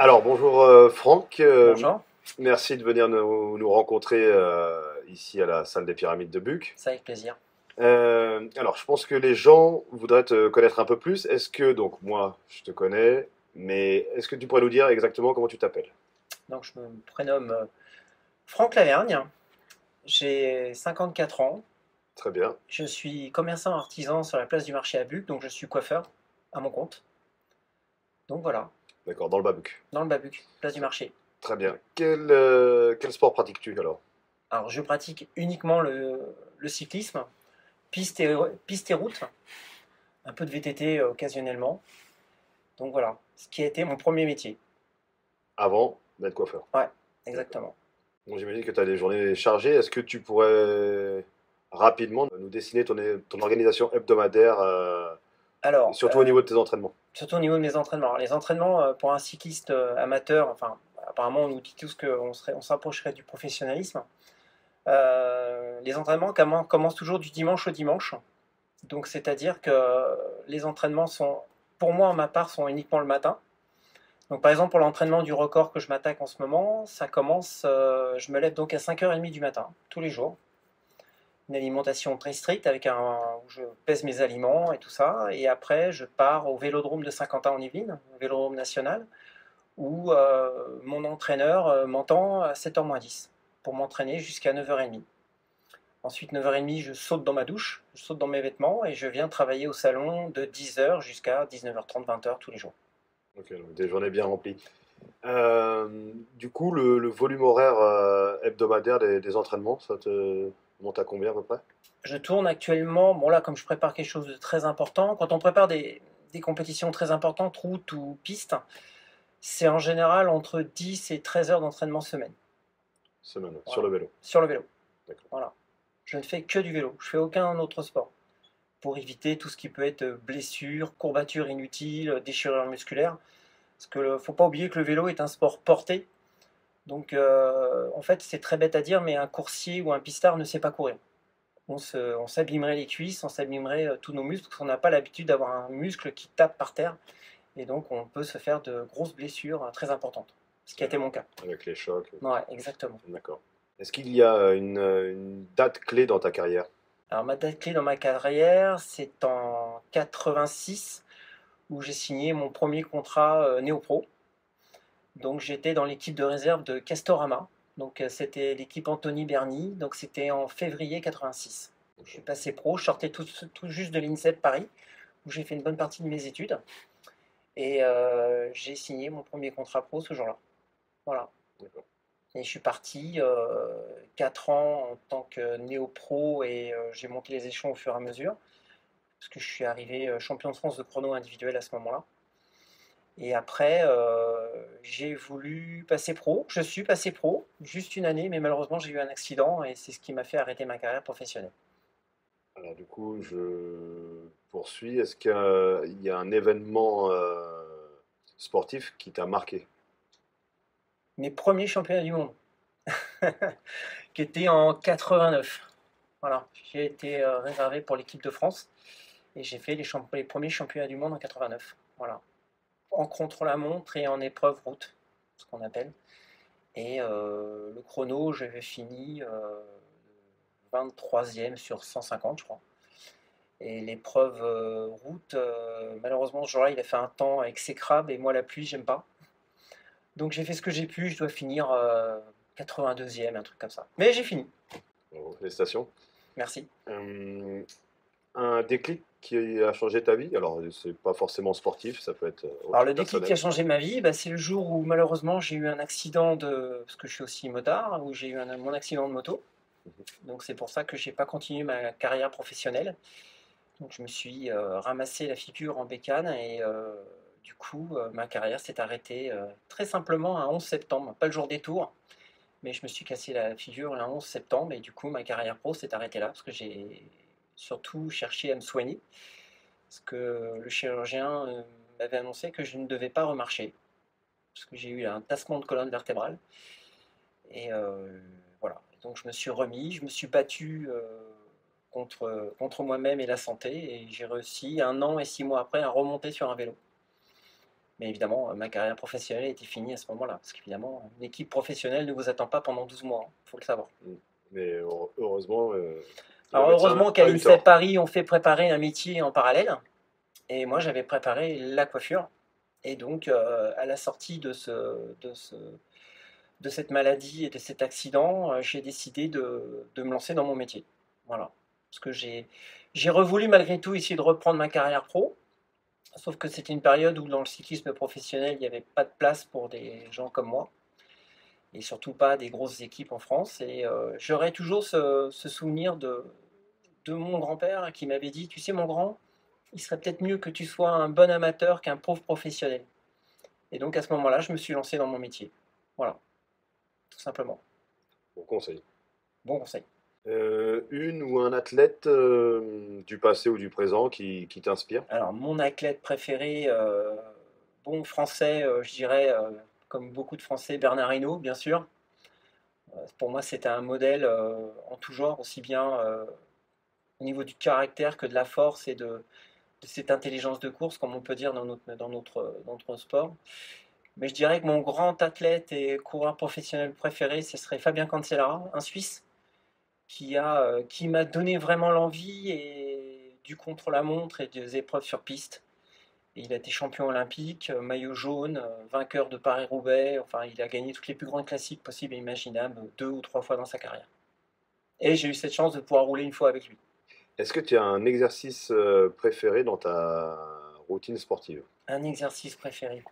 Alors, bonjour Franck. Bonjour, Merci de venir nous rencontrer ici à la salle des Pyramides de Buc. c'est avec plaisir. Alors, je pense que les gens voudraient te connaître un peu plus. Est-ce que, donc moi, je te connais, mais est-ce que tu pourrais nous dire exactement comment tu t'appelles? Donc je me prénomme Franck Lavergne, j'ai 54 ans, Très bien. je suis commerçant artisan sur la place du marché à Buc, donc je suis coiffeur à mon compte. Donc voilà, D'accord, dans le Babuc. dans le Babuc, place du Très, marché. très bien. Quel sport pratiques-tu alors? Alors je pratique uniquement le cyclisme, piste et route, un peu de VTT occasionnellement. Donc voilà, ce qui a été mon premier métier. Avant d'être coiffeur. Ouais, D'accord. exactement. Bon, j'imagine que tu as des journées chargées. Est-ce que tu pourrais rapidement nous dessiner ton organisation hebdomadaire, Alors, surtout au niveau de tes entraînements? surtout au niveau de mes entraînements. Alors, les entraînements pour un cycliste amateur, enfin, apparemment, on nous dit tous on s'approcherait du professionnalisme. Les entraînements commencent toujours du dimanche au dimanche. Donc, c'est-à-dire que les entraînements sont, pour moi, en ma part, sont uniquement le matin. Donc, par exemple, pour l'entraînement du record que je m'attaque en ce moment, ça commence, je me lève donc à 5h30 du matin, tous les jours. Une alimentation très stricte où je pèse mes aliments et tout ça. Et après, je pars au vélodrome de Saint-Quentin en Yvelines, au vélodrome national, où mon entraîneur m'entend à 7h moins 10 pour m'entraîner jusqu'à 9h30. Ensuite, 9h30, je saute dans ma douche, je saute dans mes vêtements et je viens travailler au salon de 10h jusqu'à 19h30, 20h tous les jours. Ok, donc des journées bien remplies. Du coup, le volume horaire hebdomadaire des entraînements, ça te monte à combien à peu près? Je tourne actuellement, bon là, comme je prépare quelque chose de très important, quand on prépare des compétitions très importantes, route ou piste, c'est en général entre 10 et 13 heures d'entraînement semaine. Semaine, sur Voilà. le vélo. Sur le vélo. D'accord. Voilà. Je ne fais que du vélo. Je fais aucun autre sport. Pour éviter tout ce qui peut être blessure, courbature inutile, déchirure musculaire. Parce que faut pas oublier que le vélo est un sport porté. Donc en fait c'est très bête à dire, mais un coursier ou un pistard ne sait pas courir. On s'abîmerait les cuisses, on s'abîmerait tous nos muscles, parce qu'on n'a pas l'habitude d'avoir un muscle qui tape par terre. Et donc on peut se faire de grosses blessures très importantes. Ce qui a été mon cas. Avec les chocs. Ouais, exactement. D'accord. Est-ce qu'il y a une date clé dans ta carrière? Alors ma date clé dans ma carrière, c'est en 86 où j'ai signé mon premier contrat néo-pro. Donc j'étais dans l'équipe de réserve de Castorama. Donc c'était l'équipe Anthony Berny. Donc c'était en février 86. Je suis passé pro, je sortais tout juste de l'INSEP Paris, où j'ai fait une bonne partie de mes études. Et j'ai signé mon premier contrat pro ce jour-là. Voilà. D'accord. Et je suis parti 4 ans en tant que néo-pro et j'ai monté les échelons au fur et à mesure. Parce que je suis arrivé champion de France de chrono individuel à ce moment-là. Et après, j'ai voulu passer pro. Je suis passé pro, juste une année, mais malheureusement, j'ai eu un accident et c'est ce qui m'a fait arrêter ma carrière professionnelle. Alors du coup, je poursuis. Est-ce qu'il y a un événement sportif qui t'a marqué? Mes premiers championnats du monde, qui étaient en 89. Voilà, j'ai été réservé pour l'équipe de France et j'ai fait les premiers championnats du monde en 89. Voilà, en contre-la-montre et en épreuve route, ce qu'on appelle. Et le chrono, j'avais fini 23e sur 150, je crois. Et l'épreuve route, malheureusement, ce jour-là, il a fait un temps exécrable et moi, la pluie, j'aime pas. Donc j'ai fait ce que j'ai pu, je dois finir 82e, un truc comme ça. Mais j'ai fini, Bravo, félicitations. merci. Euh, un déclic qui a changé ta vie? Alors, c'est pas forcément sportif, ça peut être Alors autre le déclic qui a personnel. changé ma vie, bah, c'est le jour où malheureusement j'ai eu un accident parce que je suis aussi motard, où j'ai eu mon accident de moto. Mhm. Donc c'est pour ça que j'ai pas continué ma carrière professionnelle. Donc je me suis ramassé la figure en bécane et du coup ma carrière s'est arrêtée très simplement un 11 septembre, pas le jour des tours, mais je me suis cassé la figure le 11 septembre et du coup ma carrière pro s'est arrêtée là parce que j'ai surtout cherché à me soigner parce que le chirurgien m'avait annoncé que je ne devais pas remarcher parce que j'ai eu un tassement de colonne vertébrale et voilà. Donc je me suis remis, je me suis battu contre moi-même et la santé. Et j'ai réussi 1 an et 6 mois après à remonter sur un vélo. Mais évidemment, ma carrière professionnelle était finie à ce moment-là. Parce qu'évidemment, une équipe professionnelle ne vous attend pas pendant 12 mois, il faut le savoir. Mais heureusement, le Alors médecin heureusement qu'à a eu l'INSEP tort. Paris, on fait préparer un métier en parallèle. Et moi, j'avais préparé la coiffure. Et donc, à la sortie de cette maladie et de cet accident, j'ai décidé de me lancer dans mon métier. Voilà. Parce que j'ai revoulu malgré tout essayer de reprendre ma carrière pro. Sauf que c'était une période où dans le cyclisme professionnel, il n'y avait pas de place pour des gens comme moi. Et surtout pas des grosses équipes en France. Et j'aurai toujours ce souvenir de mon grand-père qui m'avait dit, tu sais mon grand, il serait peut-être mieux que tu sois un bon amateur qu'un pauvre professionnel. Et donc à ce moment-là, je me suis lancé dans mon métier. Voilà, tout simplement. Bon conseil. Bon conseil. Une ou un athlète du passé ou du présent qui t'inspire? Alors, mon athlète préféré, bon français, je dirais, comme beaucoup de Français, Bernard Hinault, bien sûr. Pour moi, c'était un modèle en tout genre, aussi bien au niveau du caractère que de la force et de cette intelligence de course, comme on peut dire dans notre sport. Mais je dirais que mon grand athlète et coureur professionnel préféré, ce serait Fabien Cancellara, un Suisse, qui m'a donné vraiment l'envie et du contre-la-montre et des épreuves sur piste. Et il a été champion olympique, maillot jaune, vainqueur de Paris-Roubaix. Enfin, il a gagné toutes les plus grandes classiques possibles et imaginables 2 ou 3 fois dans sa carrière. Et j'ai eu cette chance de pouvoir rouler une fois avec lui. Est-ce que tu as un exercice préféré dans ta routine sportive? Un exercice préféré.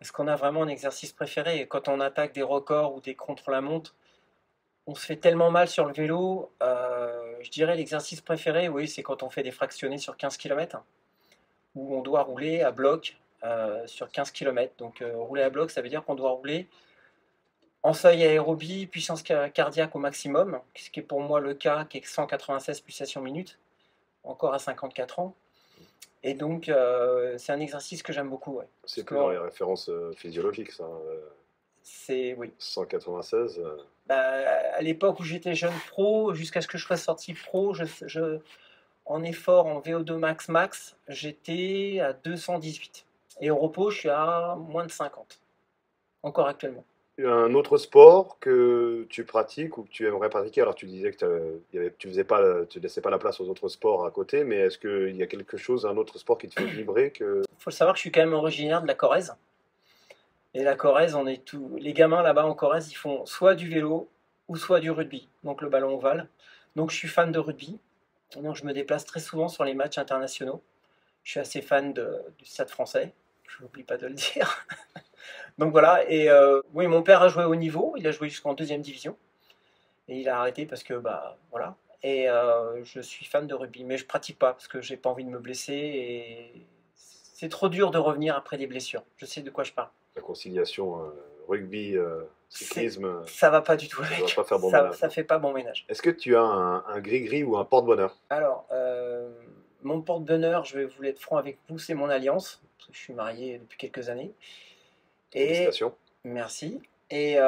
Est-ce qu'on a vraiment un exercice préféré? Et quand on attaque des records ou des contre-la-montre, on se fait tellement mal sur le vélo. Je dirais l'exercice préféré, oui, c'est quand on fait des fractionnés sur 15 km, où on doit rouler à bloc sur 15 km. Donc rouler à bloc, ça veut dire qu'on doit rouler en seuil aérobie, puissance cardiaque au maximum, ce qui est pour moi le cas, qui est 196 pulsations minutes, encore à 54 ans. Et donc, c'est un exercice que j'aime beaucoup. Ouais. C'est Parce plus dans les que références physiologiques, ça. c'est, oui. 196. Bah, à l'époque où j'étais jeune pro, jusqu'à ce que je sois sorti pro, en effort en VO2 max, j'étais à 218. Et au repos, je suis à moins de 50, encore actuellement. Un autre sport que tu pratiques ou que tu aimerais pratiquer, alors tu disais que tu faisais pas, tu laissais pas la place aux autres sports à côté, mais est-ce qu'il y a quelque chose, un autre sport qui te fait vibrer que... Il faut savoir que je suis quand même originaire de la Corrèze. Et la Corrèze, on est tout. Les gamins là-bas en Corrèze, ils font soit du vélo ou soit du rugby, donc le ballon ovale. Donc je suis fan de rugby. Donc je me déplace très souvent sur les matchs internationaux. Je suis assez fan du Stade français. Je n'oublie pas de le dire. Donc voilà. Et oui, mon père a joué au niveau. Il a joué jusqu'en deuxième division. Et il a arrêté parce que bah voilà. Et je suis fan de rugby, mais je pratique pas parce que j'ai pas envie de me blesser et c'est trop dur de revenir après des blessures. Je sais de quoi je parle. La conciliation rugby, C'est, cyclisme, ça va pas du tout ça ne va avec. pas faire bon Ça, ménage, ça non. fait pas bon ménage. Est-ce que tu as un gris-gris ou un porte-bonheur? Alors, mon porte-bonheur, je vais vous être franc avec vous, c'est mon alliance. Parce que je suis marié depuis quelques années. Et Félicitations. merci. Et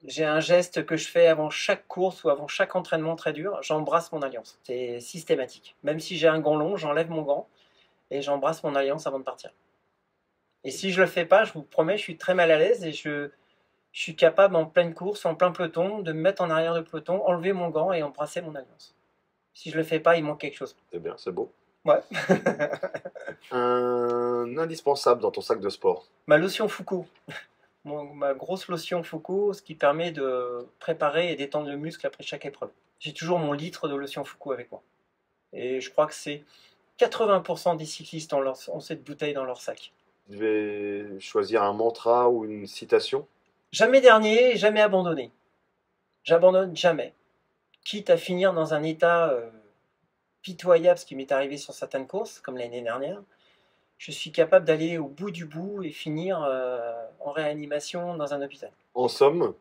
j'ai un geste que je fais avant chaque course ou avant chaque entraînement très dur. J'embrasse mon alliance. C'est systématique. Même si j'ai un gant long, j'enlève mon gant et j'embrasse mon alliance avant de partir. Et si je le fais pas, je vous promets, je suis très mal à l'aise et je suis capable en pleine course, en plein peloton, de me mettre en arrière de peloton, enlever mon gant et embrasser mon alliance. Si je le fais pas, il manque quelque chose. C'est bien, c'est beau. Ouais. Un indispensable dans ton sac de sport. Ma lotion Foucault. Ma grosse lotion Foucault, ce qui permet de préparer et d'étendre le muscle après chaque épreuve. J'ai toujours mon litre de lotion Foucault avec moi. Et je crois que c'est 80% des cyclistes ont cette bouteille dans leur sac. Tu devais choisir un mantra ou une citation. Jamais dernier, jamais abandonné. J'abandonne jamais. Quitte à finir dans un état pitoyable, ce qui m'est arrivé sur certaines courses, comme l'année dernière, je suis capable d'aller au bout du bout et finir en réanimation dans un hôpital. En somme,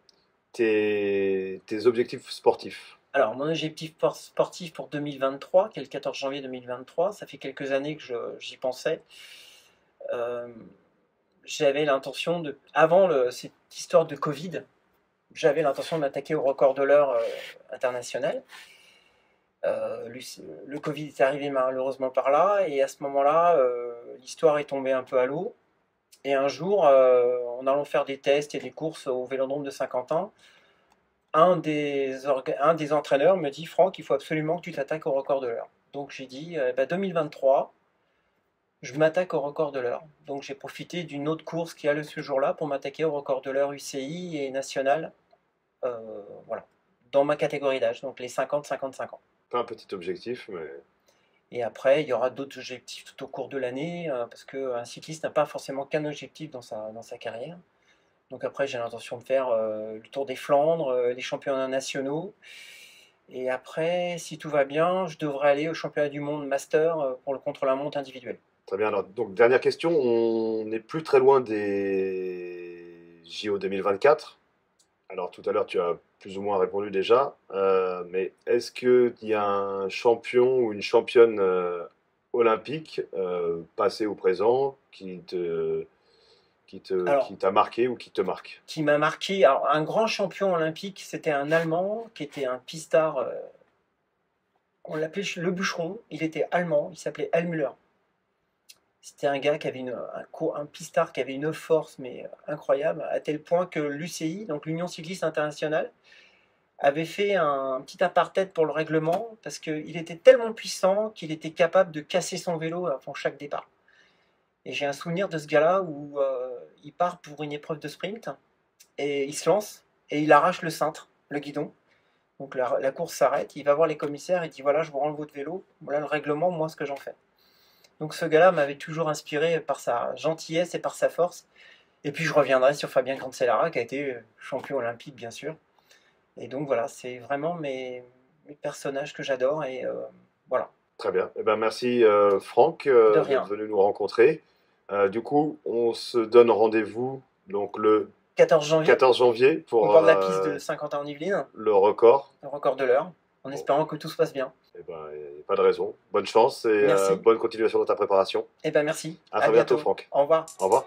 tes objectifs sportifs. Alors, mon objectif sportif pour 2023, qui est le 14 janvier 2023, ça fait quelques années que j'y pensais. Euh, J'avais l'intention de, avant cette histoire de Covid, j'avais l'intention de m'attaquer au record de l'heure international. Le Covid est arrivé malheureusement par là, et à ce moment-là, l'histoire est tombée un peu à l'eau. Et un jour, en allant faire des tests et des courses au Vélodrome de Saint-Quentin, un des entraîneurs me dit: Franck, il faut absolument que tu t'attaques au record de l'heure. Donc j'ai dit: 2023, je m'attaque au record de l'heure. Donc j'ai profité d'une autre course qui a lieu ce jour-là pour m'attaquer au record de l'heure UCI et national, euh, voilà, dans ma catégorie d'âge, donc les 50-55 ans. Pas un petit objectif, mais Et après, il y aura d'autres objectifs tout au cours de l'année, parce qu'un cycliste n'a pas forcément qu'un objectif dans sa carrière. Donc après, j'ai l'intention de faire le Tour des Flandres, les championnats nationaux. Et après, si tout va bien, je devrais aller au championnat du monde master pour le contre-la-montre individuel. très bien. Alors, donc, dernière question, on n'est plus très loin des JO 2024. Alors, tout à l'heure, tu as plus ou moins répondu déjà, mais est-ce qu'il y a un champion ou une championne olympique, passé ou présent, Alors, qui t'a marqué ou qui te marque? qui m'a marqué, alors, un grand champion olympique, c'était un Allemand qui était un pistard, on l'appelait le bûcheron, il était allemand, il s'appelait Helmüller. C'était un gars qui avait un pistard qui avait une force mais incroyable, à tel point que l'UCI, donc l'Union cycliste internationale, avait fait un petit apartheid pour le règlement parce qu'il était tellement puissant qu'il était capable de casser son vélo avant chaque départ. Et j'ai un souvenir de ce gars-là où il part pour une épreuve de sprint et il se lance et il arrache le cintre, le guidon. Donc la course s'arrête, il va voir les commissaires et dit: voilà, je vous rends votre vélo, voilà le règlement, moi ce que j'en fais. Donc ce gars-là m'avait toujours inspiré par sa gentillesse et par sa force. Et puis je reviendrai sur Fabien Cancellara qui a été champion olympique bien sûr. Et donc voilà, c'est vraiment mes personnages que j'adore et voilà, Très bien. Eh ben, merci Franck de d'être rien. venu nous rencontrer. Du coup, on se donne rendez-vous donc le 14 janvier, 14 janvier au pour bord de la piste de Saint-Quentin-en-Yvelines, le record. le record de l'heure, en Bon, espérant que tout se passe bien. eh ben, y a pas de raison. Bonne chance et Merci. bonne continuation dans ta préparation. Et ben merci, À à très bientôt, bientôt, Franck. au revoir. Au revoir.